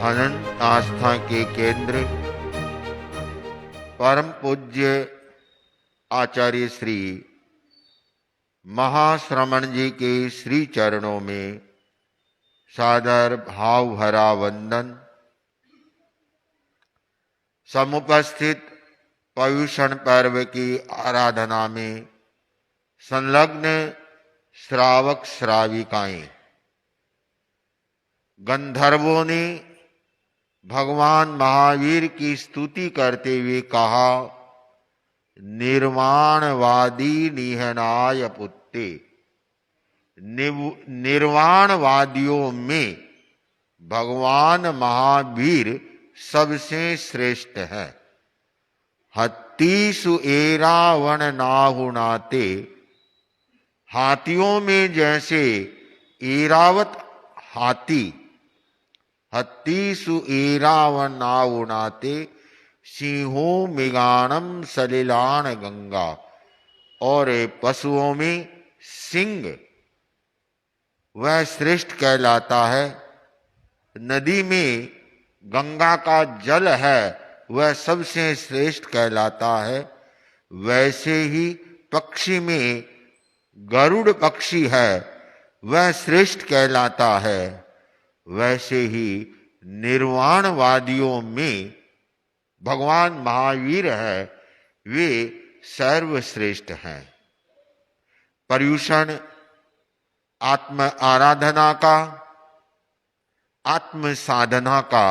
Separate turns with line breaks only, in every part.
अनंत आस्था के केंद्र परम पूज्य आचार्य श्री महाश्रमण जी के श्री चरणों में सादर भाव भरा वंदन। समुपस्थित पर्युषण पर्व की आराधना में संलग्न श्रावक श्राविकाएं, गंधर्वों ने भगवान महावीर की स्तुति करते हुए कहा, निर्वाणवादी निहनाय पुत्ते। निर्वाणवादियों में भगवान महावीर सबसे श्रेष्ठ है। हत्तीसु एरावण नाहुनाते, हाथियों में जैसे एरावत हाथी, हत्तीसु एरावण नाहुनाते, सिंहों मृगाणम सलिलान गंगा, और पशुओं में सिंह वह श्रेष्ठ कहलाता है। नदी में गंगा का जल है वह सबसे श्रेष्ठ कहलाता है। वैसे ही पक्षी में गरुड़ पक्षी है वह श्रेष्ठ कहलाता है। वैसे ही निर्वाणवादियों में भगवान महावीर है वे सर्वश्रेष्ठ हैं। पर्युषण आत्म आराधना का, आत्म साधना का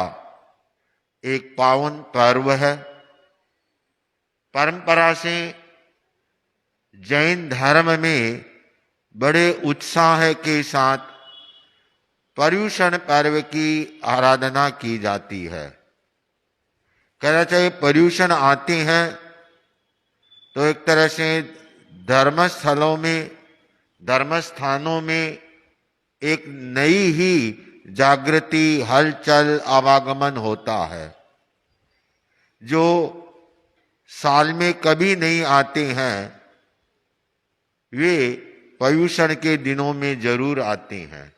एक पावन पर्व है। परंपरा से जैन धर्म में बड़े उत्साह के साथ पर्युषण पर्व की आराधना की जाती है। कहना चाहिए पर्युषण आते हैं तो एक तरह से धर्मस्थलों में, धर्मस्थानों में एक नई ही जागृति, हलचल, आवागमन होता है जो साल में कभी नहीं आते हैं, वे पर्युषण के दिनों में जरूर आते हैं।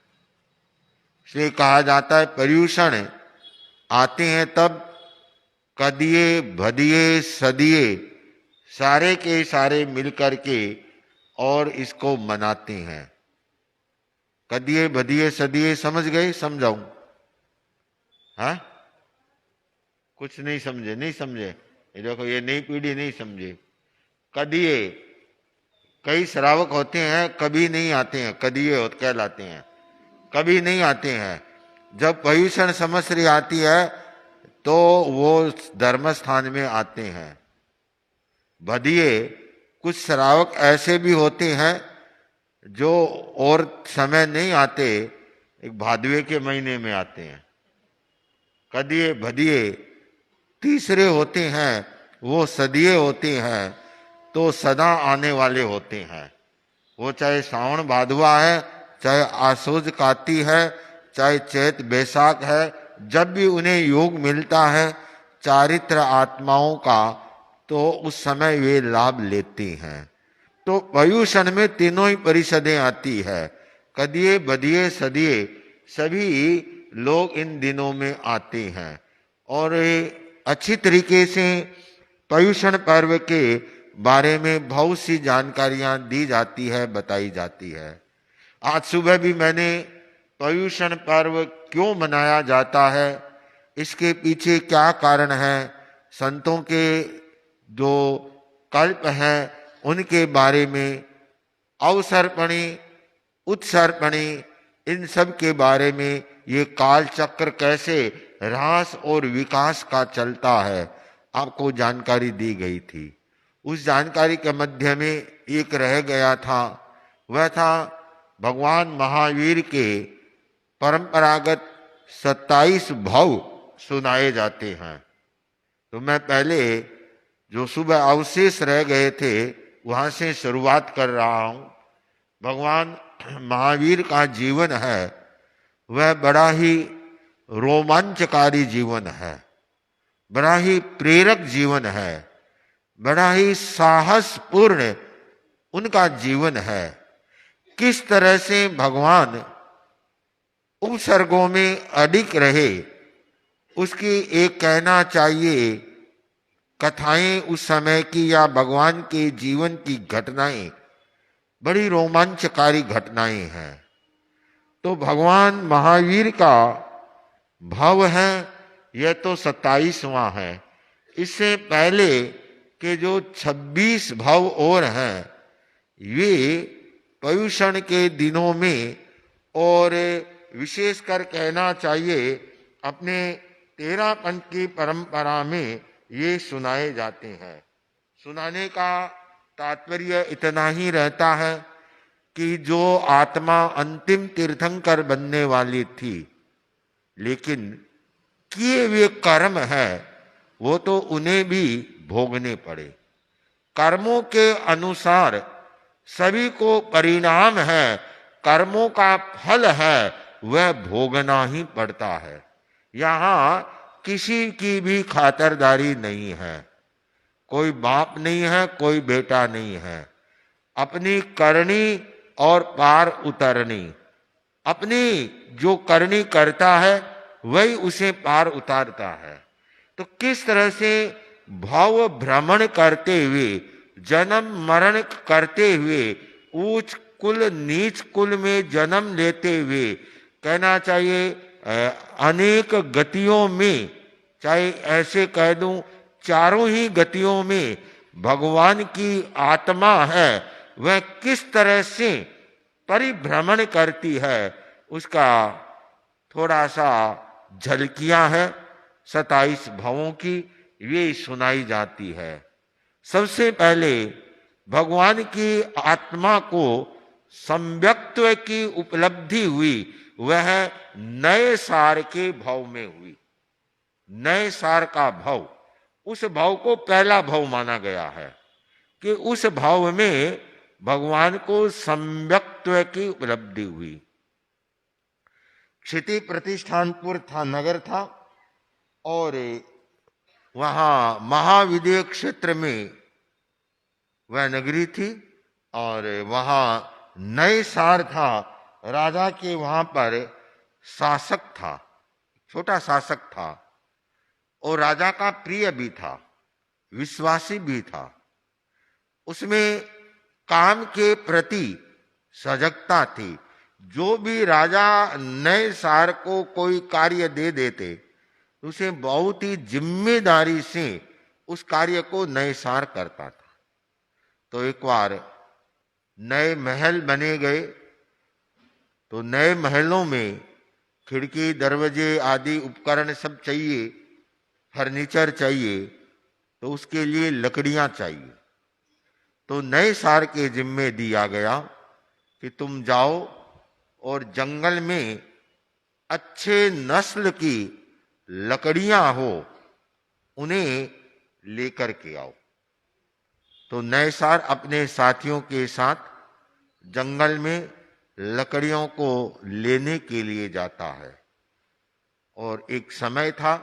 इसलिए कहा जाता है पर्युषण आते हैं तब कदिये भदिये सदिये सारे के सारे मिलकर के और इसको मनाते हैं। कदिये भदिये सदिये समझ गए? समझाऊं? हाँ, कुछ नहीं समझे? नहीं समझे? ये देखो, ये नई पीढ़ी नहीं समझे। कदिये, कई श्रावक होते हैं कभी नहीं आते हैं, कदिये कहलाते हैं, कभी नहीं आते हैं। जब पर्युषण संवत्सरी आती है तो वो धर्मस्थान में आते हैं। भदिये, कुछ श्रावक ऐसे भी होते हैं जो और समय नहीं आते, एक भादवे के महीने में आते हैं। कदिये भदिये तीसरे होते हैं, वो सदिये होते हैं, तो सदा आने वाले होते हैं। वो चाहे सावन भादवा है, चाहे आसोज काती है, चाहे चैत बैसाख है, जब भी उन्हें योग मिलता है चारित्र आत्माओं का तो उस समय वे लाभ लेते हैं। तो पर्युषण में तीनों ही परिषदें आती है। कदिये बदिये सदिये सभी लोग इन दिनों में आते हैं और अच्छी तरीके से पर्युषण पर्व के बारे में बहुत सी जानकारियां दी जाती है, बताई जाती है। आज सुबह भी मैंने पर्युषण पर्व क्यों मनाया जाता है, इसके पीछे क्या कारण है, संतों के जो कल्प हैं उनके बारे में, अवसर्पणी, उत्सर्पणी, इन सब के बारे में, ये काल चक्र कैसे ह्रास और विकास का चलता है, आपको जानकारी दी गई थी। उस जानकारी के मध्य में एक रह गया था, वह था भगवान महावीर के परंपरागत 27 भव सुनाए जाते हैं। तो मैं पहले जो सुबह अवशेष रह गए थे वहां से शुरुआत कर रहा हूं। भगवान महावीर का जीवन है वह बड़ा ही रोमांचकारी जीवन है, बड़ा ही प्रेरक जीवन है, बड़ा ही साहसपूर्ण उनका जीवन है। किस तरह से भगवान उपसर्गों में अडिग रहे उसकी एक कहना चाहिए कथाएं उस समय की या भगवान के जीवन की घटनाएं बड़ी रोमांचकारी घटनाएं हैं। तो भगवान महावीर का भव है यह तो 27वां है। इससे पहले के जो 26 भव और हैं वे पर्युषण के दिनों में और विशेषकर कहना चाहिए अपने 13 पंथ की परंपरा में ये सुनाए जाते हैं। सुनाने का तात्पर्य इतना ही रहता है कि जो आत्मा अंतिम तीर्थंकर बनने वाली थी लेकिन किए हुए कर्म है वो तो उन्हें भी भोगने पड़े। कर्मों के अनुसार सभी को परिणाम है, कर्मों का फल है वह भोगना ही पड़ता है। यहां किसी की भी खातरदारी नहीं है, कोई बाप नहीं है, कोई बेटा नहीं है। अपनी करनी और पार उतरनी, अपनी जो करनी करता है वही उसे पार उतारता है। तो किस तरह से भाव भ्रमण करते हुए, जन्म मरण करते हुए, ऊंच कुल नीच कुल में जन्म लेते हुए, कहना चाहिए अनेक गतियों में, चाहे ऐसे कह दूं चारों ही गतियों में भगवान की आत्मा है वह किस तरह से परिभ्रमण करती है उसका थोड़ा सा झलकियां है 27 भवों की, वे सुनाई जाती है। सबसे पहले भगवान की आत्मा को सम्यक्त्व की उपलब्धि हुई, वह नए सार के भव में हुई। नए सार का भव, उस भव को पहला भव माना गया है कि उस भव में भगवान को सम्यक्त्व की उपलब्धि हुई। क्षिति प्रतिष्ठानपुर था, नगर था, और वहां महाविद्य क्षेत्र में वह नगरी थी और वहां नए सार था। राजा के वहां पर शासक था, छोटा शासक था और राजा का प्रिय भी था, विश्वासी भी था। उसमें काम के प्रति सजगता थी। जो भी राजा नए सार को कोई कार्य दे देते उसे बहुत ही जिम्मेदारी से उस कार्य को नए सार करता था। तो एक बार नए महल बने गए तो नए महलों में खिड़की दरवाजे आदि उपकरण सब चाहिए, फर्नीचर चाहिए, तो उसके लिए लकड़ियां चाहिए। तो नए सार के जिम्मे दिया गया कि तुम जाओ और जंगल में अच्छे नस्ल की लकड़ियां हो उन्हें लेकर के आओ। तो नए सार अपने साथियों के साथ जंगल में लकड़ियों को लेने के लिए जाता है। और एक समय था,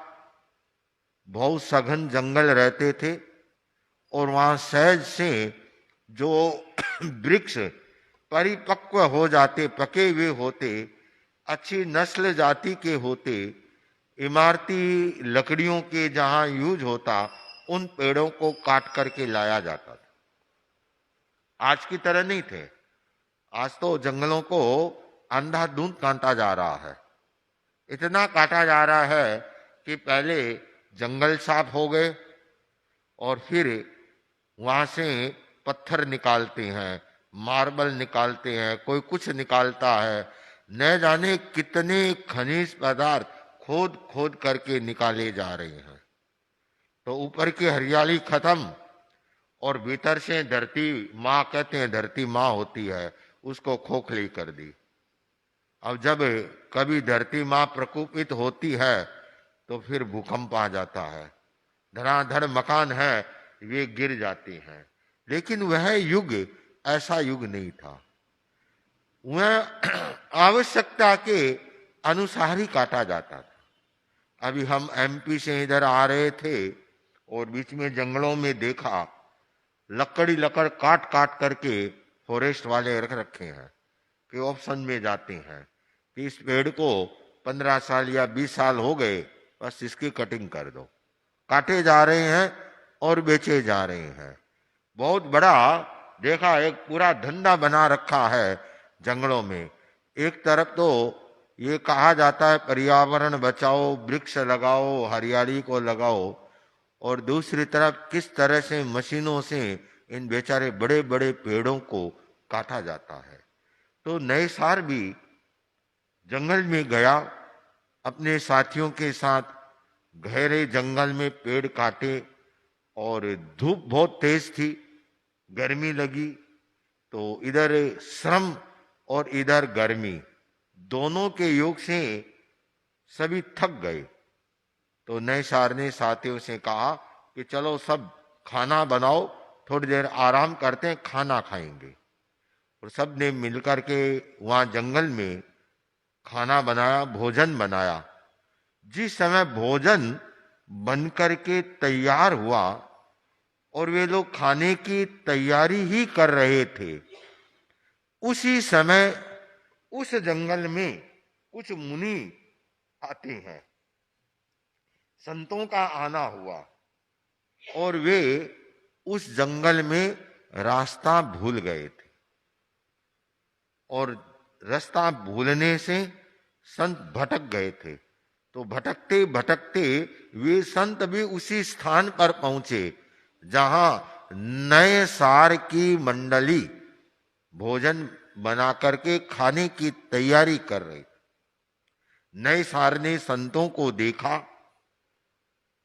बहुत सघन जंगल रहते थे और वहां सहज से जो वृक्ष परिपक्व हो जाते, पके हुए होते, अच्छी नस्ल जाति के होते, इमारती लकड़ियों के जहां यूज होता उन पेड़ों को काट करके लाया जाता था। आज की तरह नहीं थे। आज तो जंगलों को अंधाधुंध काटा जा रहा है। इतना काटा जा रहा है कि पहले जंगल साफ हो गए और फिर वहां से पत्थर निकालते हैं, मार्बल निकालते हैं, कोई कुछ निकालता है, न जाने कितने खनिज पदार्थ खोद खोद करके निकाले जा रहे हैं। तो ऊपर की हरियाली खत्म और भीतर से धरती माँ, कहते हैं धरती माँ होती है, उसको खोखली कर दी। अब जब कभी धरती माँ प्रकोपित होती है तो फिर भूकंप आ जाता है, धड़ाधड़ मकान है वे गिर जाते हैं। लेकिन वह युग ऐसा युग नहीं था। वह आवश्यकता के अनुसार ही काटा जाता था। अभी हम एमपी से इधर आ रहे थे और बीच में जंगलों में देखा लकड़ काट काट करके फॉरेस्ट वाले रख रखे हैं कि ऑप्शन में जाते हैं कि इस पेड़ को 15 साल या 20 साल हो गए बस इसकी कटिंग कर दो। काटे जा रहे हैं और बेचे जा रहे हैं। बहुत बड़ा देखा, एक पूरा धंधा बना रखा है जंगलों में। एक तरफ तो ये कहा जाता है पर्यावरण बचाओ, वृक्ष लगाओ, हरियाली को लगाओ, और दूसरी तरफ किस तरह से मशीनों से इन बेचारे बड़े बड़े पेड़ों को काटा जाता है। तो नए सार भी जंगल में गया, अपने साथियों के साथ गहरे जंगल में पेड़ काटे, और धूप बहुत तेज थी, गर्मी लगी, तो इधर श्रम और इधर गर्मी, दोनों के योग से सभी थक गए। तो नए सार ने साथियों से कहा कि चलो सब खाना बनाओ, थोड़ी देर आराम करते हैं, खाना खाएंगे। और सब ने मिलकर के वहां जंगल में खाना बनाया, भोजन बनाया। जिस समय भोजन बनकर के तैयार हुआ और वे लोग खाने की तैयारी ही कर रहे थे, उसी समय उस जंगल में कुछ मुनि आते हैं। संतों का आना हुआ और वे उस जंगल में रास्ता भूल गए थे, और रास्ता भूलने से संत भटक गए थे। तो भटकते भटकते वे संत भी उसी स्थान पर पहुंचे जहां नए सार की मंडली भोजन बना करके खाने की तैयारी कर रही। नए सार ने संतों को देखा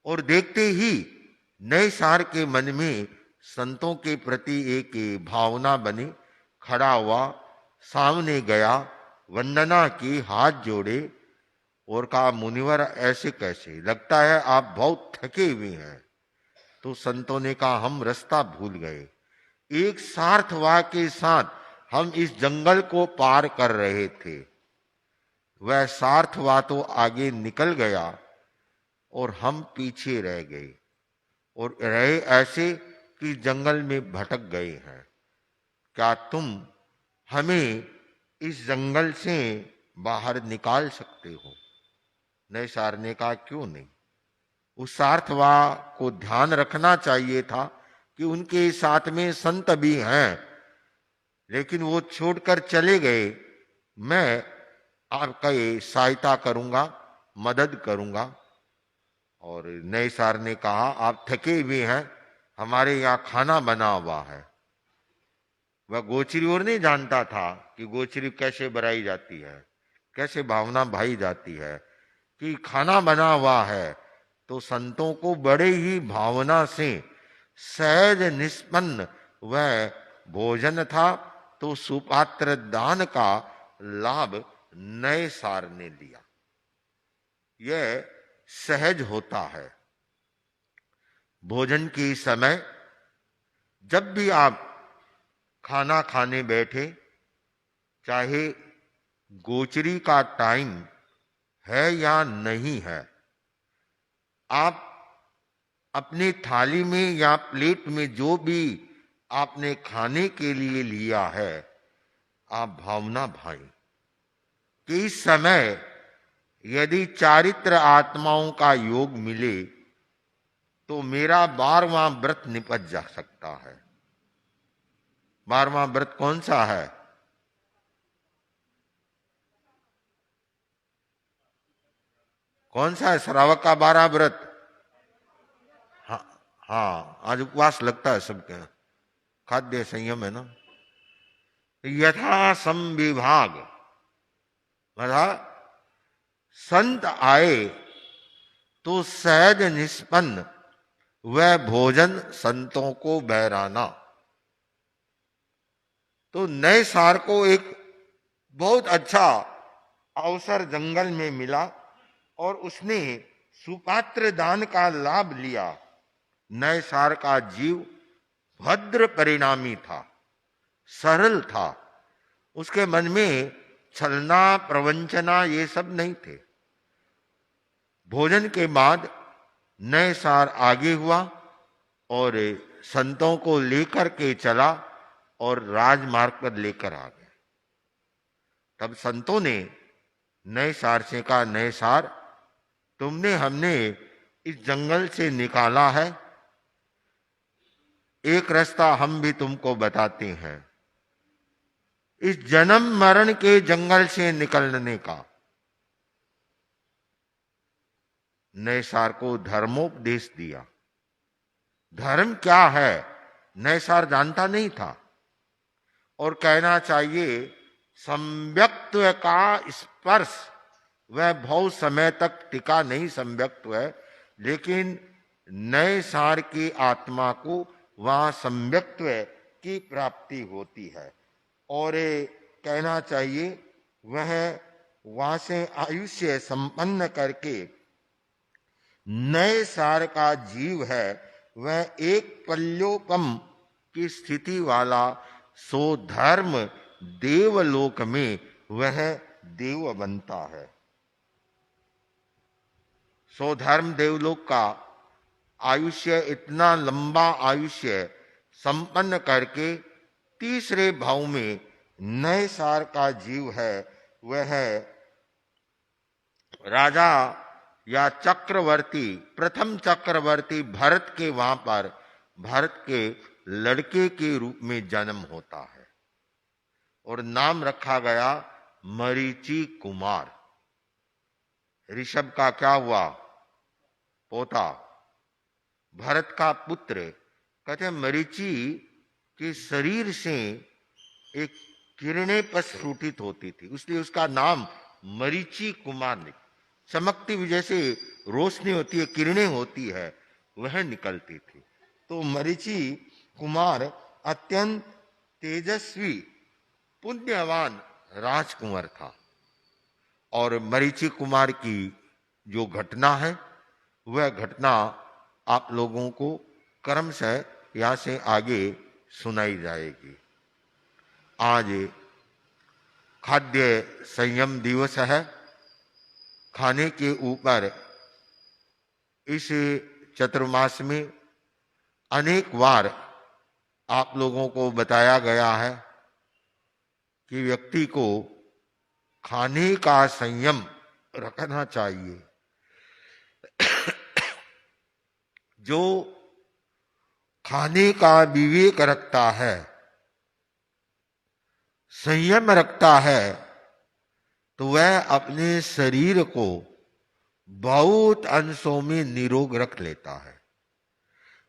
और देखते ही नए सार के मन में संतों के प्रति एक भावना बनी। खड़ा हुआ, सामने गया, वंदना की, हाथ जोड़े और कहा, मुनिवर ऐसे कैसे, लगता है आप बहुत थके हुए हैं। तो संतों ने कहा, हम रास्ता भूल गए। एक सार्थवाह के साथ हम इस जंगल को पार कर रहे थे, वह सार्थवाह तो आगे निकल गया और हम पीछे रह गए, और रहे ऐसे कि जंगल में भटक गए हैं। क्या तुम हमें इस जंगल से बाहर निकाल सकते हो? नए सार ने कहा, क्यों नहीं। उस सार्थवाह को ध्यान रखना चाहिए था कि उनके साथ में संत भी हैं, लेकिन वो छोड़कर चले गए। मैं आपका ये सहायता करूंगा, मदद करूंगा। और नए सार ने कहा, आप थके हुए हैं, हमारे यहाँ खाना बना हुआ है। वह गोचरी और नहीं जानता था कि गोचरी कैसे बनाई जाती है, कैसे भावना भाई जाती है, कि खाना बना हुआ है। तो संतों को बड़े ही भावना से सहज निष्पन्न वह भोजन था, तो सुपात्र दान का लाभ नए सार ने लिया। यह सहज होता है। भोजन के समय जब भी आप खाना खाने बैठे, चाहे गोचरी का टाइम है या नहीं है, आप अपनी थाली में या प्लेट में जो भी आपने खाने के लिए लिया है, आप भावना भाई कि इस समय यदि चारित्र आत्माओं का योग मिले तो मेरा 12वां व्रत निपट जा सकता है। 12वां व्रत कौन सा है? कौन सा है? श्रावक का 12 व्रत। हाँ हाँ, आज उपवास लगता है सबके, खाद्य संयम है ना। यथा संविभाग, मतलब संत आए तो सहज निष्पन्न वह भोजन संतों को बहराना। तो नए सार को एक बहुत अच्छा अवसर जंगल में मिला और उसने सुपात्र दान का लाभ लिया। नए सार का जीव भद्र परिणामी था, सरल था, उसके मन में छलना प्रवंचना ये सब नहीं थे। भोजन के बाद नए सार आगे हुआ और संतों को लेकर के चला और राजमार्ग पर लेकर आ गए। तब संतों ने नए सार से कहा, नए सार तुमने हमने इस जंगल से निकाला है, एक रास्ता हम भी तुमको बताते हैं, इस जन्म मरण के जंगल से निकलने का। नैसार को धर्मोपदेश दिया। धर्म क्या है नैसार जानता नहीं था, और कहना चाहिए सम्यक्त्व का स्पर्श वह बहुत समय तक टिका नहीं सम्यक्त्व है, लेकिन नैसार की आत्मा को वहां सम्यक्त्व की प्राप्ति होती है। और कहना चाहिए वह वहां से आयुष्य संपन्न करके नए सार का जीव है, वह एक पल्योपम की स्थिति वाला सो धर्म देवलोक में वह देव बनता है। सो धर्म देवलोक का आयुष्य, इतना लंबा आयुष्य संपन्न करके तीसरे भाव में नए सार का जीव है, वह राजा या चक्रवर्ती, प्रथम चक्रवर्ती भरत के वहां पर भरत के लड़के के रूप में जन्म होता है और नाम रखा गया मरीचि कुमार। ऋषभ का क्या हुआ? पोता, भरत का पुत्र। कहते हैं मरीचि के शरीर से एक किरणें प्रस्फुटित होती थी, इसलिए उसका नाम मरीचि कुमार ने। चमकती हुई जैसे रोशनी होती है, किरणें होती है, वह निकलती थी। तो मरीचि कुमार अत्यंत तेजस्वी पुण्यवान राजकुमार था। और मरीचि कुमार की जो घटना है वह घटना आप लोगों को क्रमशः यहां से आगे सुनाई जाएगी। आज खाद्य संयम दिवस है। खाने के ऊपर इस चतुर्मास में अनेक बार आप लोगों को बताया गया है कि व्यक्ति को खाने का संयम रखना चाहिए। जो खाने का विवेक रखता है, संयम रखता है, तो वह अपने शरीर को बहुत अंशों में निरोग रख लेता है।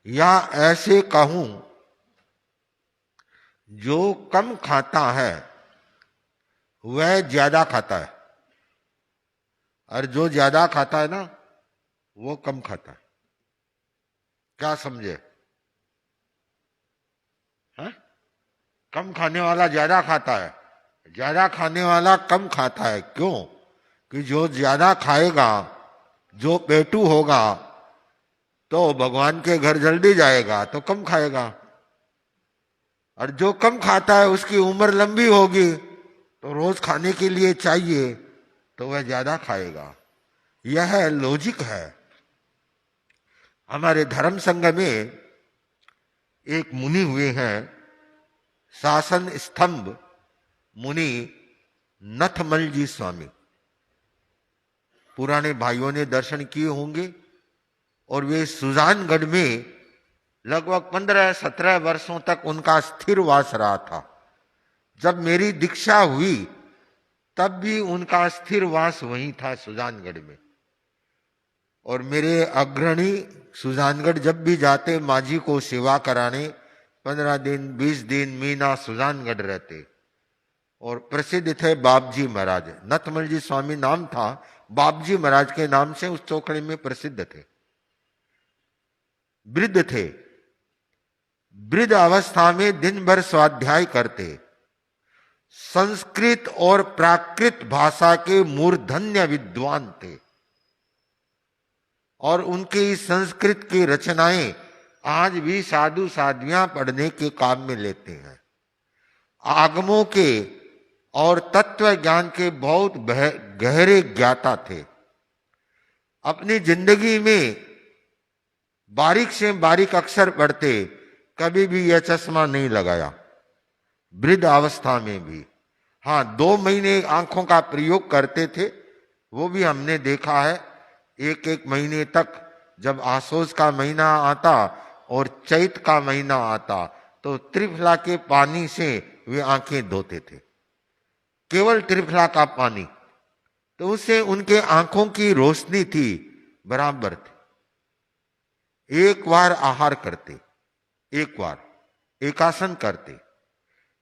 या ऐसे कहूं, जो कम खाता है वह ज्यादा खाता है, और जो ज्यादा खाता है ना वो कम खाता है। क्या समझे? है? कम खाने वाला ज्यादा खाता है, ज्यादा खाने वाला कम खाता है। क्यों? कि जो ज्यादा खाएगा, जो पेटू होगा, तो भगवान के घर जल्दी जाएगा, तो कम खाएगा। और जो कम खाता है उसकी उम्र लंबी होगी, तो रोज खाने के लिए चाहिए, तो वह ज्यादा खाएगा। यह लॉजिक है। हमारे धर्म संघ में एक मुनि हुए हैं, शासन स्तंभ मुनि नथमल जी स्वामी। पुराने भाइयों ने दर्शन किए होंगे। और वे सुजानगढ़ में लगभग 15-17 वर्षों तक उनका स्थिर वास रहा था। जब मेरी दीक्षा हुई तब भी उनका स्थिर वास वहीं था, सुजानगढ़ में। और मेरे अग्रणी सुजानगढ़ जब भी जाते माजी को सेवा कराने, 15 दिन 20 दिन महीना सुजानगढ़ रहते। और प्रसिद्ध थे बाबजी महाराज, नथमल जी स्वामी नाम था, बाबजी महाराज के नाम से उस चौकड़ी में प्रसिद्ध थे। वृद्ध थे, वृद्ध अवस्था में दिन भर स्वाध्याय करते। संस्कृत और प्राकृत भाषा के मूर्धन्य विद्वान थे। और उनकी संस्कृत की रचनाएं आज भी साधु साध्वियां पढ़ने के काम में लेते हैं। आगमों के और तत्व ज्ञान के बहुत गहरे ज्ञाता थे। अपनी जिंदगी में बारीक से बारीक अक्षर पढ़ते, कभी भी यह चश्मा नहीं लगाया, वृद्ध अवस्था में भी। हाँ, 2 महीने आंखों का प्रयोग करते थे, वो भी हमने देखा है। एक एक महीने तक। जब आसोस का महीना आता और चैत का महीना आता तो त्रिफला के पानी से वे आंखें धोते थे, केवल त्रिफला का पानी। तो उससे उनके आंखों की रोशनी थी बराबर थी। एक बार आहार करते, एक बार एकासन करते।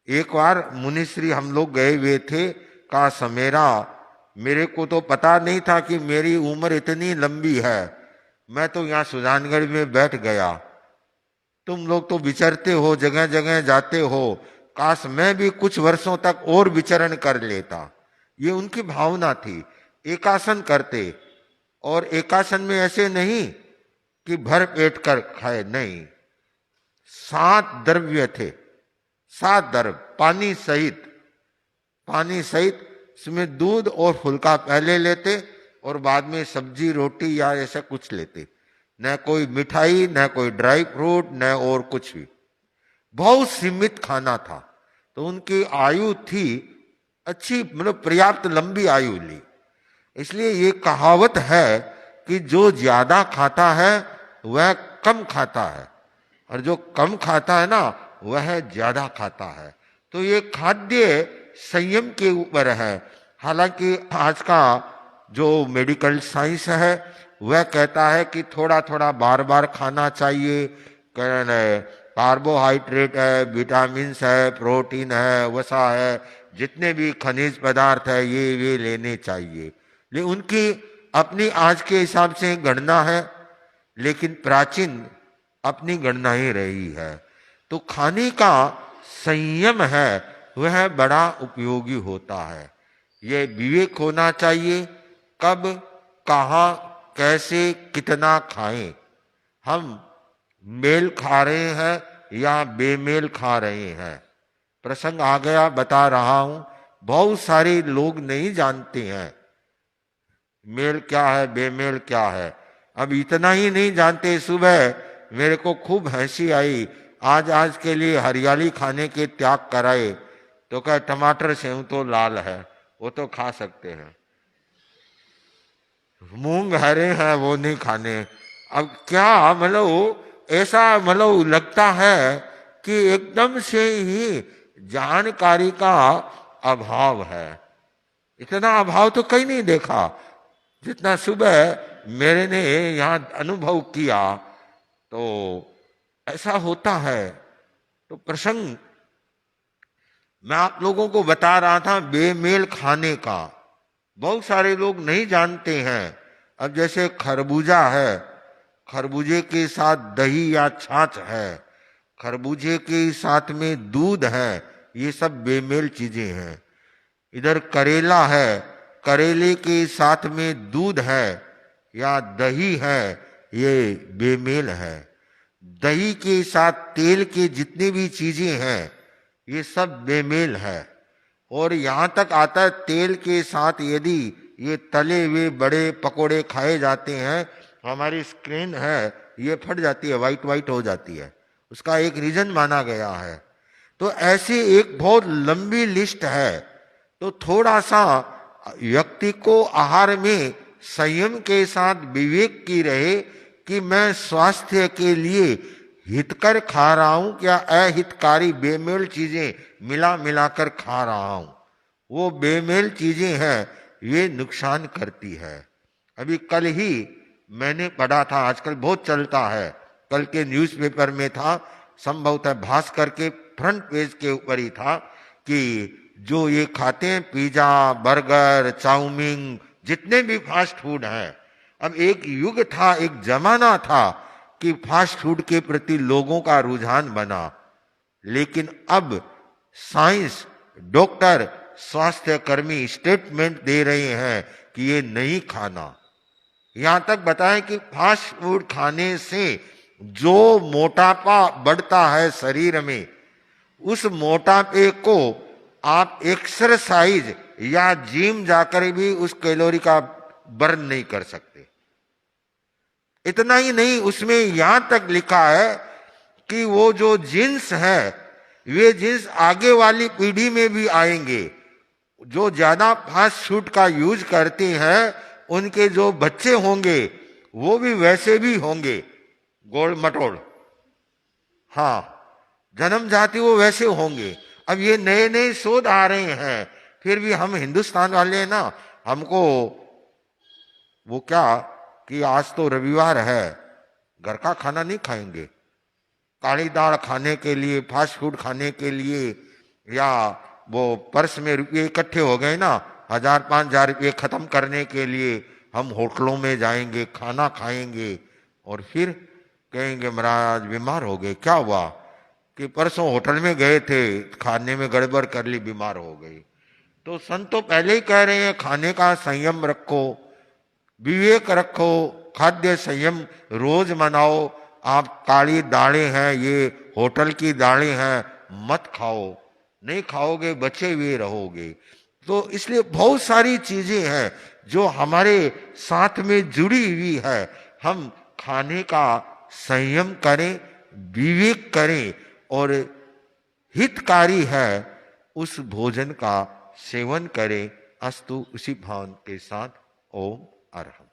एक बार मुनिश्री हम लोग गए हुए थे, कहा समेरा मेरे को तो पता नहीं था कि मेरी उम्र इतनी लंबी है, मैं तो यहाँ सुजानगढ़ में बैठ गया, तुम लोग तो विचरते हो, जगह जगह जाते हो, काश मैं भी कुछ वर्षों तक और विचरण कर लेता। ये उनकी भावना थी। एकासन करते, और एकासन में ऐसे नहीं कि भर पेट कर खाए, नहीं, 7 द्रव्य थे, 7 द्रव्य पानी सहित, पानी सहित। इसमें दूध और फुल्का पहले लेते और बाद में सब्जी रोटी या ऐसा कुछ लेते, न कोई मिठाई, न कोई ड्राई फ्रूट, न और कुछ भी। बहुत सीमित खाना था। तो उनकी आयु थी अच्छी, मतलब पर्याप्त लंबी आयु ली। इसलिए ये कहावत है कि जो ज्यादा खाता है वह कम खाता है, और जो कम खाता है ना वह ज्यादा खाता है। तो ये खाद्य संयम के ऊपर है। हालांकि आज का जो मेडिकल साइंस है वह कहता है कि थोड़ा थोड़ा बार बार खाना चाहिए, कार्बोहाइड्रेट है, विटामिन्स है, प्रोटीन है, वसा है, जितने भी खनिज पदार्थ है ये वे लेने चाहिए। लेकिन उनकी अपनी आज के हिसाब से गणना है, लेकिन प्राचीन अपनी गणना ही रही है। तो खाने का संयम है वह बड़ा उपयोगी होता है। ये विवेक होना चाहिए, कब, कहाँ, कैसे, कितना खाएं। हम मेल खा रहे हैं या बेमेल खा रहे हैं। प्रसंग आ गया, बता रहा हूं, बहुत सारे लोग नहीं जानते हैं मेल क्या है, बेमेल क्या है। अब इतना ही नहीं जानते, सुबह मेरे को खूब हंसी आई, आज के लिए हरियाली खाने के त्याग कराए, तो कहे टमाटर सेव तो लाल है, वो तो खा सकते हैं, मूंग हरे हैं वो नहीं खाने। अब क्या मतलब ऐसा मतलब लगता है कि एकदम से ही जानकारी का अभाव है। इतना अभाव तो कहीं नहीं देखा जितना सुबह मेरे ने यहाँ अनुभव किया। तो ऐसा होता है। तो प्रसंग मैं आप लोगों को बता रहा था बेमेल खाने का, बहुत सारे लोग नहीं जानते हैं। अब जैसे खरबूजा है, खरबूजे के साथ दही या छाछ है, खरबूजे के साथ में दूध है, ये सब बेमेल चीजें हैं। इधर करेला है, करेले के साथ में दूध है या दही है, ये बेमेल है। दही के साथ तेल के जितनी भी चीजें हैं ये सब बेमेल है। और यहां तक आता है तेल के साथ यदि ये तले हुए बड़े पकोड़े खाए जाते हैं, हमारी स्क्रीन है ये फट जाती है, वाइट वाइट हो जाती है, उसका एक रीजन माना गया है। तो ऐसी एक बहुत लंबी लिस्ट है। तो थोड़ा सा व्यक्ति को आहार में संयम के साथ विवेक की रहे कि मैं स्वास्थ्य के लिए हितकर खा रहा हूं क्या अहितकारी बेमेल चीजें मिला मिलाकर खा रहा हूं। वो बेमेल चीजें हैं, ये नुकसान करती है। अभी कल ही मैंने पढ़ा था, आजकल बहुत चलता है, कल के न्यूज़पेपर में था, संभवतः भास्कर के फ्रंट पेज के ऊपर ही था, कि जो ये खाते हैं पिज्जा, बर्गर, चाउमीन, जितने भी फास्ट फूड हैं, अब एक युग था, एक जमाना था कि फास्ट फूड के प्रति लोगों का रुझान बना, लेकिन अब साइंस, डॉक्टर, स्वास्थ्य कर्मी स्टेटमेंट दे रहे हैं कि ये नहीं खाना। यहां तक बताएं कि फास्ट फूड खाने से जो मोटापा बढ़ता है शरीर में, उस मोटापे को आप एक्सरसाइज या जिम जाकर भी उस कैलोरी का बर्न नहीं कर सकते। इतना ही नहीं, उसमें यहां तक लिखा है कि वो जो जीन्स है वे जीन्स आगे वाली पीढ़ी में भी आएंगे। जो ज्यादा फास्ट फूड का यूज करते हैं उनके जो बच्चे होंगे वो भी वैसे भी होंगे, गोल मटोल। हाँ, जन्म जाति वो वैसे होंगे। अब ये नए नए शोध आ रहे हैं, फिर भी हम हिंदुस्तान वाले ना, हमको वो क्या कि आज तो रविवार है, घर का खाना नहीं खाएंगे, काली दाल खाने के लिए, फास्ट फूड खाने के लिए, या वो पर्स में रुपये इकट्ठे हो गए ना, 1000-5000 रुपये खत्म करने के लिए हम होटलों में जाएंगे, खाना खाएंगे और फिर कहेंगे महाराज बीमार हो गए। क्या हुआ कि परसों होटल में गए थे, खाने में गड़बड़ कर ली, बीमार हो गई। तो संत तो पहले ही कह रहे हैं खाने का संयम रखो, विवेक रखो, खाद्य संयम रोज मनाओ। आप काली दालें हैं, ये होटल की दालें हैं, मत खाओ, नहीं खाओगे बचे हुए रहोगे। तो इसलिए बहुत सारी चीजें हैं जो हमारे साथ में जुड़ी हुई है। हम खाने का संयम करें, विवेक करें और हितकारी है उस भोजन का सेवन करें। अस्तु, उसी भाव के साथ ओम अरहम।